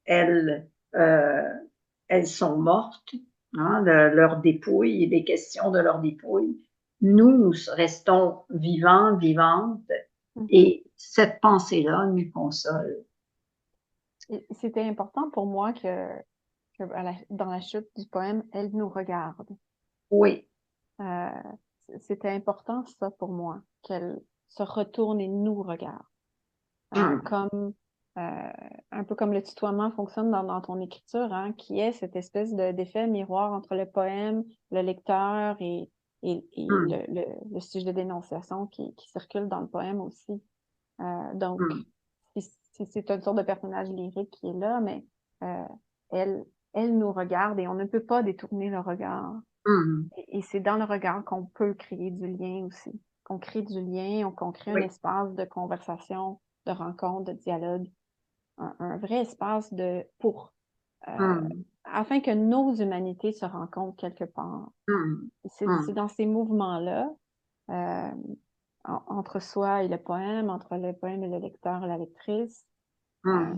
S3: elles, euh, elles sont mortes, hein, leur dépouille, il est question de leur dépouille. Nous restons vivants, vivantes, et cette pensée-là nous console.
S2: C'était important pour moi dans la chute du poème, elle nous regarde.
S3: Oui.
S2: Euh, C'était important, ça, pour moi, qu'elle se retourne et nous regarde. Comme un peu comme le tutoiement fonctionne dans ton écriture, hein, qui est cette espèce d'effet miroir entre le poème, le lecteur et le sujet de dénonciation qui circule dans le poème aussi. Donc, c'est une sorte de personnage lyrique qui est là, mais euh, elle, elle nous regarde et on ne peut pas détourner le regard. Et c'est dans le regard qu'on peut créer du lien aussi. Qu'on crée du lien, qu'on crée un
S3: Oui.
S2: espace de conversation, de rencontre, de dialogue, un vrai espace euh, afin que nos humanités se rencontrent quelque part. C'est dans ces mouvements-là, euh, entre soi et le poème, entre le poème et le lecteur et la lectrice, euh,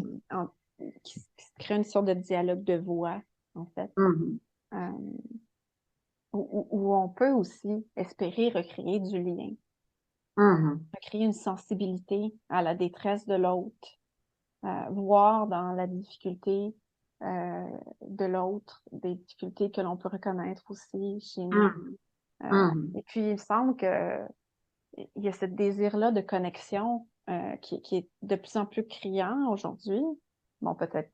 S2: qui se crée une sorte de dialogue de voix, en fait,
S3: Mhm.
S2: où on peut aussi espérer recréer du lien,
S3: Mhm.
S2: recréer une sensibilité à la détresse de l'autre, voir dans la difficulté de l'autre des difficultés que l'on peut reconnaître aussi chez nous.
S3: Mhm. Mhm.
S2: Et puis, il me semble qu'il y a ce désir-là de connexion qui est de plus en plus criant aujourd'hui. Bon, peut-être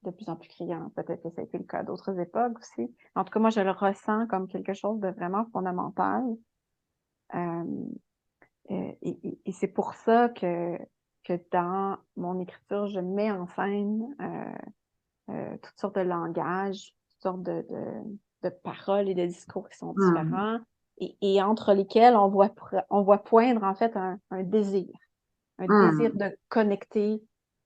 S2: de plus en plus criant, peut-être que ça a été le cas à d'autres époques aussi. En tout cas, moi, je le ressens comme quelque chose de vraiment fondamental. Euh, et c'est pour ça que dans mon écriture, je mets en scène toutes sortes de langages, toutes sortes de paroles et de discours qui sont
S3: Mhm.
S2: différents et entre lesquels on voit poindre en fait un désir
S3: Mhm.
S2: de connecter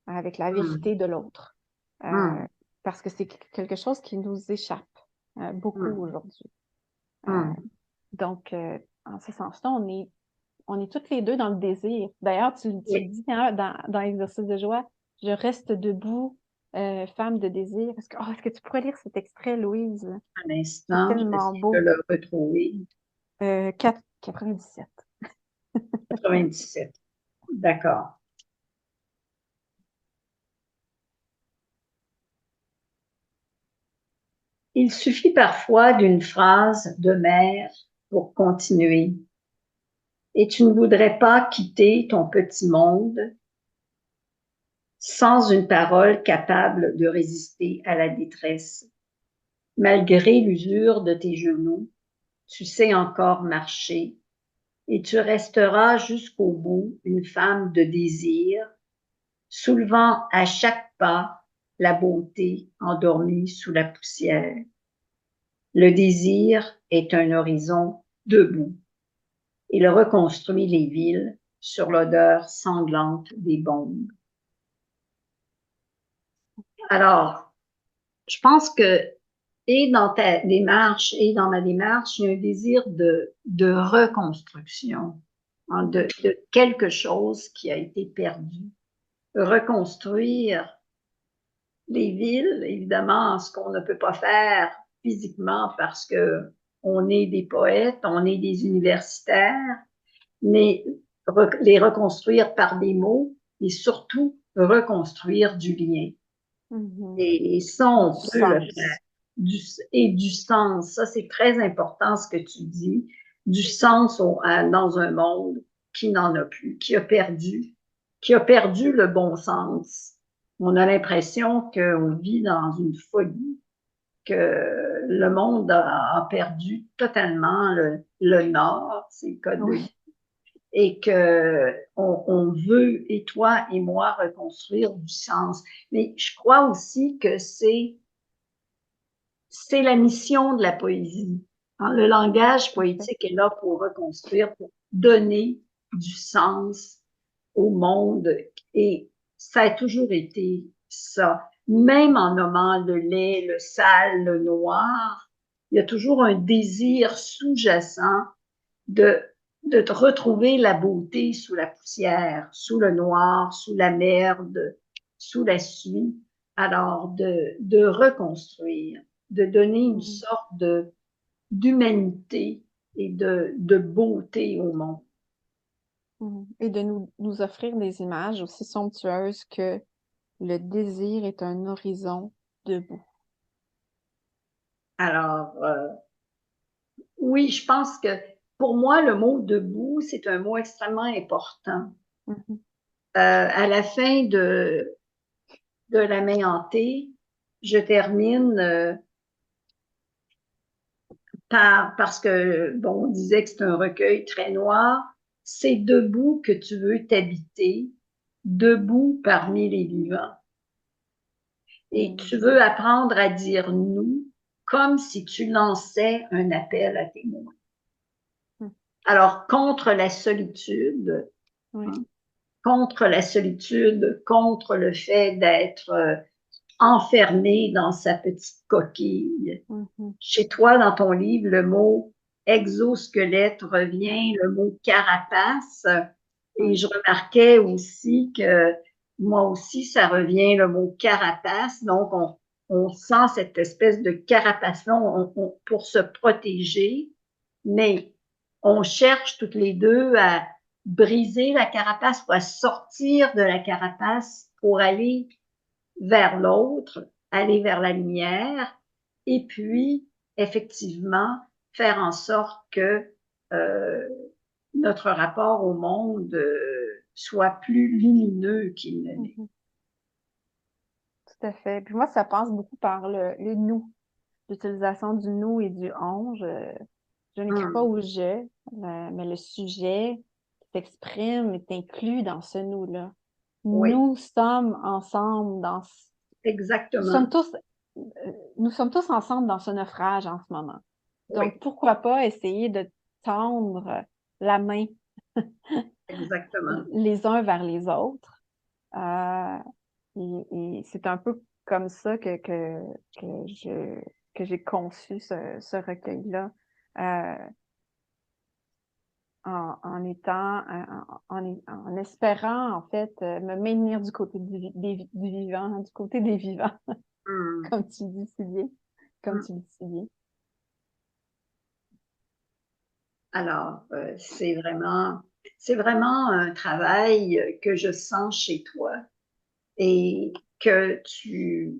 S2: avec la
S3: Mhm.
S2: vérité de l'autre.
S3: Mhm.
S2: Parce que c'est quelque chose qui nous échappe beaucoup
S3: Mhm.
S2: aujourd'hui. Euh,
S3: Mhm.
S2: donc, en ce sens-là, on est toutes les deux dans le désir. D'ailleurs, tu le
S3: Oui,
S2: dis hein, dans l'exercice de joie, je reste debout, femme de désir. Est-ce que tu pourrais lire cet extrait, Louise?
S3: un
S2: C'est
S3: instant, je vais
S2: tellement
S3: essayer de
S2: beau.
S3: le retrouver.
S2: 97.
S3: 97. D'accord. Il suffit parfois d'une phrase de mère pour continuer. Et tu ne voudrais pas quitter ton petit monde sans une parole capable de résister à la détresse. Malgré l'usure de tes genoux, tu sais encore marcher et tu resteras jusqu'au bout une femme de désir, soulevant à chaque pas la beauté endormie sous la poussière. Le désir est un horizon debout. Il reconstruit les villes sur l'odeur sanglante des bombes. Alors, je pense que et dans ta démarche et dans ma démarche, il y a un désir de reconstruction, hein, de quelque chose qui a été perdu. Reconstruire les villes, évidemment, ce qu'on ne peut pas faire physiquement parce que on est des poètes, on est des universitaires, mais les reconstruire par des mots et surtout reconstruire du lien.
S2: Mhm.
S3: Et ça, on
S2: Du
S3: peut le faire.
S2: sens.
S3: Et du sens, ça c'est très important ce que tu dis, du sens dans un monde qui n'en a plus, qui a perdu le bon sens. On a l'impression qu'on vit dans une folie, que le monde a perdu totalement le nord, c'est le cas de le dire,
S2: Oui.
S3: et que on veut, et toi et moi, reconstruire du sens. Mais je crois aussi que c'est la mission de la poésie. Hein, le langage poétique est là pour reconstruire, pour donner du sens au monde. Et ça a toujours été ça. Même en nommant le laid, le sale, le noir, il y a toujours un désir sous-jacent de, de te retrouver la beauté sous la poussière, sous le noir, sous la merde, sous la suie. Alors, de reconstruire, de donner une
S2: Mhm.
S3: sorte d'humanité et de beauté au monde.
S2: Mhm. Et de nous offrir des images aussi somptueuses que le désir est un horizon debout.
S3: Alors, oui, je pense que pour moi, le mot debout, c'est un mot extrêmement important.
S2: Mhm.
S3: À la fin de la main hantée, je termine parce que, bon, on disait que c'est un recueil très noir. C'est debout que tu veux t'habiter, debout parmi les vivants. Et tu
S2: Mhm.
S3: veux apprendre à dire nous comme si tu lançais un appel à témoins.
S2: Mhm.
S3: Alors, contre la solitude,
S2: Oui.
S3: hein, contre la solitude, contre le fait d'être enfermé dans sa petite coquille.
S2: Mhm.
S3: Chez toi, dans ton livre, le mot exosquelette revient, le mot carapace. Et
S2: Oui.
S3: je remarquais aussi que moi aussi, ça revient le mot carapace. Donc, on sent cette espèce de carapace-là pour se protéger, mais on cherche toutes les deux à briser la carapace ou à sortir de la carapace pour aller vers l'autre, aller vers la lumière, et puis, effectivement, faire en sorte que euh, notre rapport au monde soit plus lumineux qu'il ne l'est.
S2: Mhm. Tout à fait. Puis moi, ça passe beaucoup par le nous, l'utilisation du nous et du on. Je n'écris pas
S3: Hum,
S2: au je, mais le sujet qui s'exprime est inclus dans ce nous-là.
S3: oui,
S2: Nous sommes ensemble nous sommes
S3: exactement.
S2: tous, nous sommes tous ensemble dans ce naufrage en ce moment. Donc,
S3: Oui,
S2: pourquoi pas essayer de tendre la main
S3: exactement.
S2: les uns vers les autres. Euh, et c'est un peu comme ça que je, que j'ai conçu ce recueil-là, euh, en étant, en espérant, en fait, me maintenir du côté du vivant, du côté des vivants,
S3: Hum,
S2: comme tu dis si bien, comme
S3: hum.
S2: tu dis si bien.
S3: Alors, c'est vraiment un travail que je sens chez toi et que tu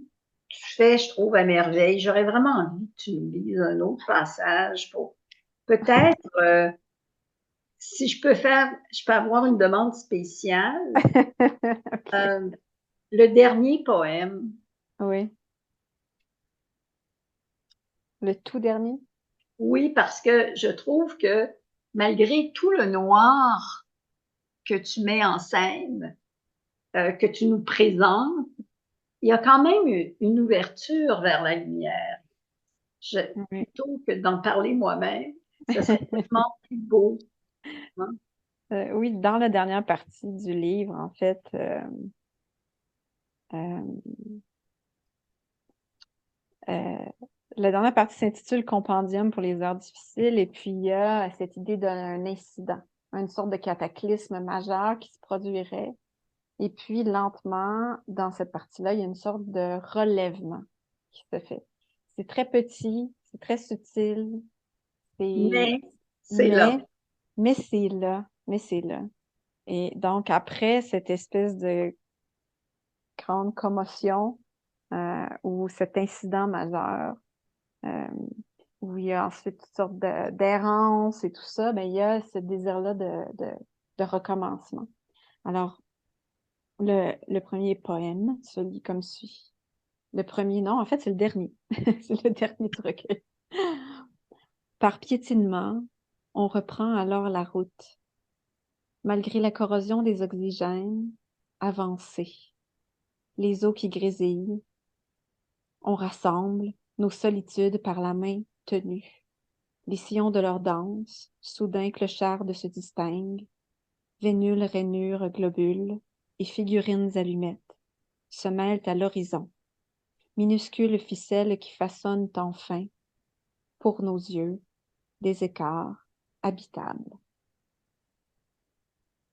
S3: fais, je trouve, à merveille. J'aurais vraiment envie que tu nous lises un autre passage pour peut-être, si je peux avoir une demande spéciale.
S2: OK.
S3: Euh, le dernier poème,
S2: Oui. Le tout dernier?
S3: oui, parce que je trouve que malgré tout le noir que tu mets en scène, que tu nous présentes, il y a quand même une ouverture vers la lumière.
S2: Oui.
S3: Plutôt que d'en parler moi-même, ce serait tellement plus beau, hein.
S2: Oui, dans la dernière partie du livre, en fait, euh, euh, la dernière partie s'intitule Compendium pour les heures difficiles, et puis il y a cette idée d'un incident, une sorte de cataclysme majeur qui se produirait. Et puis, lentement, dans cette partie-là, il y a une sorte de relèvement qui se fait. C'est très petit, c'est très subtil, c'est,
S3: Mais c'est là.
S2: mais, mais c'est là, mais c'est là. Et donc, après cette espèce de grande commotion, ou cet incident majeur, euh, où il y a ensuite toutes sortes d'errance et tout ça, ben, il y a ce désir-là de recommencement. Alors, le premier poème se lit comme suit. Le premier, non, en fait, c'est le dernier. C'est le dernier du recueil. Par piétinement, on reprend alors la route, malgré la corrosion des oxygènes, avancée, les eaux qui grésillent, on rassemble nos solitudes par la main tenue. Les sillons de leur danse, soudain clochardes se distinguent, vénules, rainures, globules et figurines allumettes se mêlent à l'horizon, minuscules ficelles qui façonnent enfin, pour nos yeux, des écarts habitables.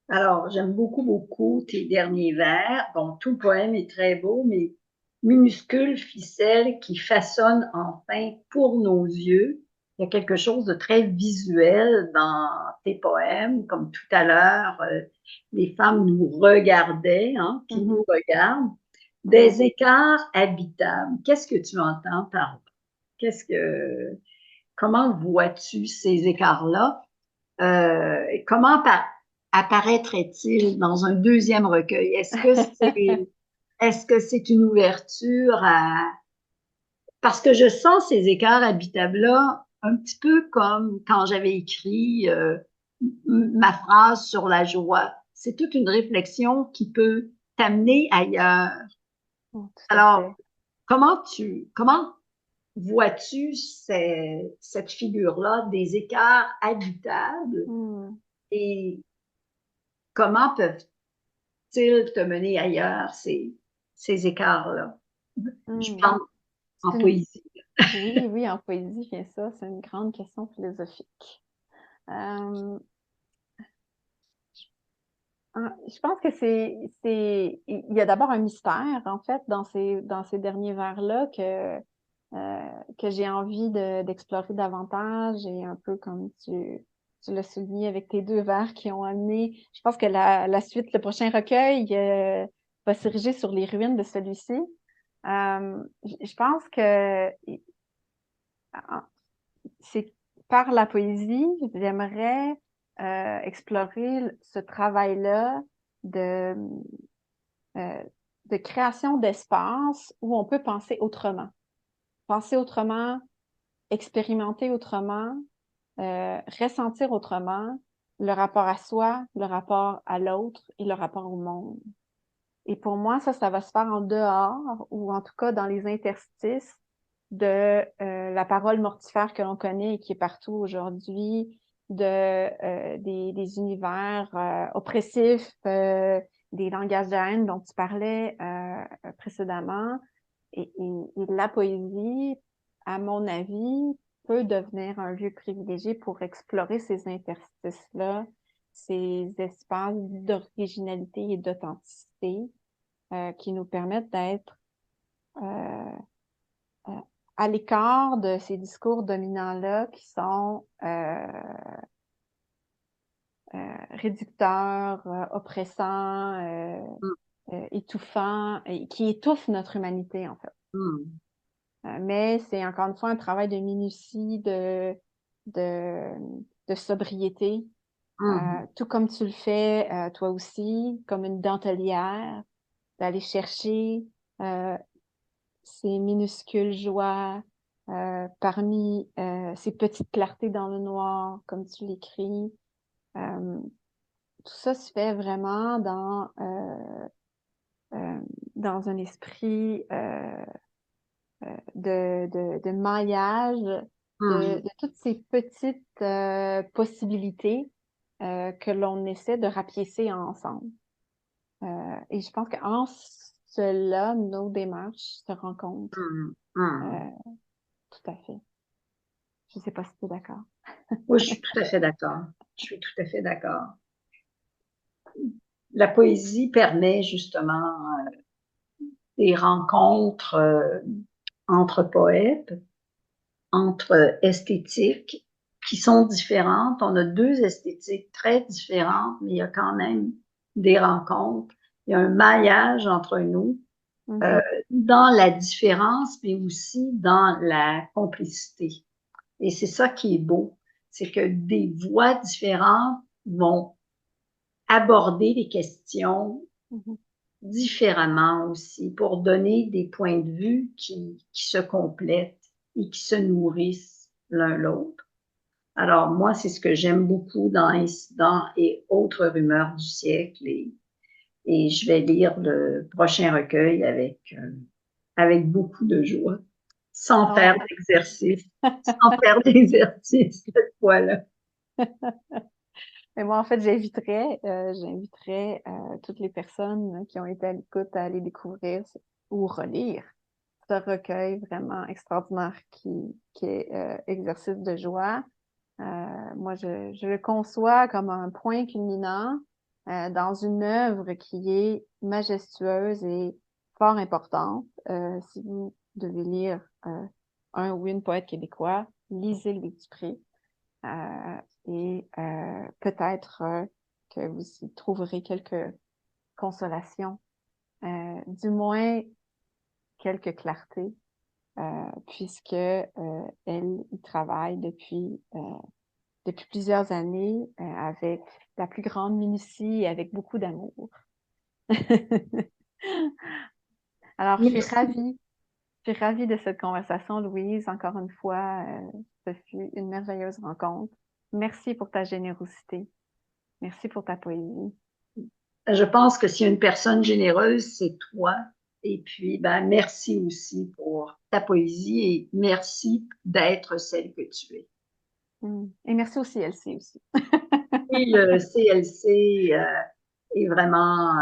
S3: Alors, j'aime beaucoup, beaucoup tes derniers vers. Bon, tout le poème est très beau, mais minuscule ficelle qui façonne enfin pour nos yeux. Il y a quelque chose de très visuel dans tes poèmes, comme tout à l'heure, les femmes nous regardaient, hein, qui
S2: Mhm,
S3: nous regardent. Des
S2: mhm.
S3: écarts habitables. Qu'est-ce que tu entends par là? Comment vois-tu ces écarts-là? Comment apparaîtrait-il dans un deuxième recueil? Est-ce que c'est une ouverture à... Parce que je sens ces écarts habitables-là un petit peu comme quand j'avais écrit ma phrase sur la joie. C'est toute une réflexion qui peut t'amener ailleurs.
S2: Oh, tout à
S3: Alors,
S2: fait.
S3: comment vois-tu cette figure-là des écarts habitables
S2: Hmm,
S3: et comment peuvent-ils te mener ailleurs, ces écarts-là? Je
S2: hmm.
S3: pense en
S2: C'est une-
S3: poésie.
S2: Oui, oui, en poésie, bien ça, c'est une grande question philosophique. Euh, Je pense que il y a d'abord un mystère, en fait, dans ces derniers vers-là que j'ai envie d'explorer davantage et un peu comme tu l'as souligné avec tes deux vers qui ont amené. Je pense que la suite, le prochain recueil, va s'ériger sur les ruines de celui-ci. Je pense que c'est par la poésie, j'aimerais explorer ce travail-là de, euh, de création d'espace où on peut penser autrement. Penser autrement, expérimenter autrement, ressentir autrement le rapport à soi, le rapport à l'autre et le rapport au monde. Et pour moi, ça va se faire en dehors ou en tout cas dans les interstices de la parole mortifère que l'on connaît et qui est partout aujourd'hui, des univers oppressifs, des langages de haine dont tu parlais précédemment. Et la poésie, à mon avis, peut devenir un lieu privilégié pour explorer ces interstices-là, ces espaces d'originalité et d'authenticité qui nous permettent d'être euh, à l'écart de ces discours dominants-là qui sont réducteurs, oppressants,
S3: Mm,
S2: étouffants, et qui étouffent notre humanité, en fait.
S3: mm,
S2: Mais c'est encore une fois un travail de minutie, de, de sobriété,
S3: mm,
S2: tout comme tu le fais toi aussi, comme une dentelière, d'aller chercher ces minuscules joies parmi ces petites clartés dans le noir, comme tu l'écris. Euh, tout ça se fait vraiment dans un esprit de maillage
S3: mm,
S2: de toutes ces petites possibilités que l'on essaie de rapiécer ensemble. Et je pense qu'en cela, nos démarches se rencontrent.
S3: mm, mm.
S2: Euh, tout à fait. Je ne sais pas si tu es d'accord.
S3: Oui, je suis tout à fait d'accord. Je suis tout à fait d'accord. La poésie permet justement des rencontres entre poètes, entre esthétiques qui sont différentes. On a deux esthétiques très différentes, mais il y a quand même des rencontres. Il y a un maillage entre nous euh,
S2: Mhm.
S3: dans la différence, mais aussi dans la complicité. Et c'est ça qui est beau, c'est que des voix différentes vont aborder les questions
S2: Mhm.
S3: différemment aussi pour donner des points de vue qui se complètent et qui se nourrissent l'un l'autre. Alors moi, c'est ce que j'aime beaucoup dans Incidents et autres rumeurs du siècle et je vais lire le prochain recueil avec beaucoup de joie, sans faire
S2: Oh.
S3: d'exercice, sans faire d'exercice cette fois-là.
S2: Mais moi, en fait, j'inviterais toutes les personnes qui ont été à l'écoute à aller découvrir ou relire ce recueil vraiment extraordinaire qui est Exercice de joie. Moi, je le conçois comme un point culminant dans une œuvre qui est majestueuse et fort importante. Si vous devez lire un ou une poète québécois, lisez Louis Dupré. Et peut-être que vous y trouverez quelques consolations, du moins quelques clartés, puisque elle y travaille depuis plusieurs années avec la plus grande minutie et avec beaucoup d'amour. Alors,
S3: Merci.
S2: je suis ravie de cette conversation, Louise. Encore une fois, ce fut une merveilleuse rencontre. Merci pour ta générosité. Merci pour ta poésie.
S3: Je pense que s'il y a une personne généreuse, c'est toi. Et puis, ben, merci aussi pour ta poésie et merci d'être celle que tu es.
S2: Et merci aussi, Elsie aussi.
S3: Et le CLC est vraiment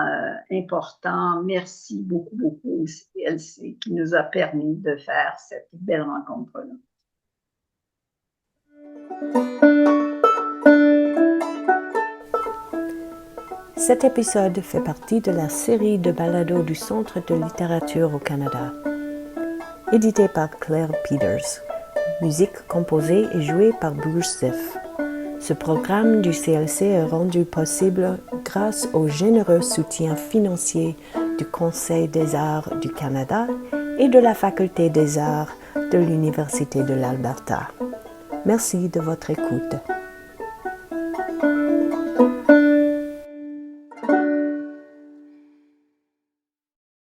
S3: important. Merci beaucoup, beaucoup au CLC qui nous a permis de faire cette belle rencontre-là.
S1: Cet épisode fait partie de la série de balados du Centre de littérature au Canada. Édité par Claire Peters. Musique composée et jouée par Bruce Ziff. Ce programme du CLC est rendu possible grâce au généreux soutien financier du Conseil des arts du Canada et de la Faculté des arts de l'Université de l'Alberta. Merci de votre écoute.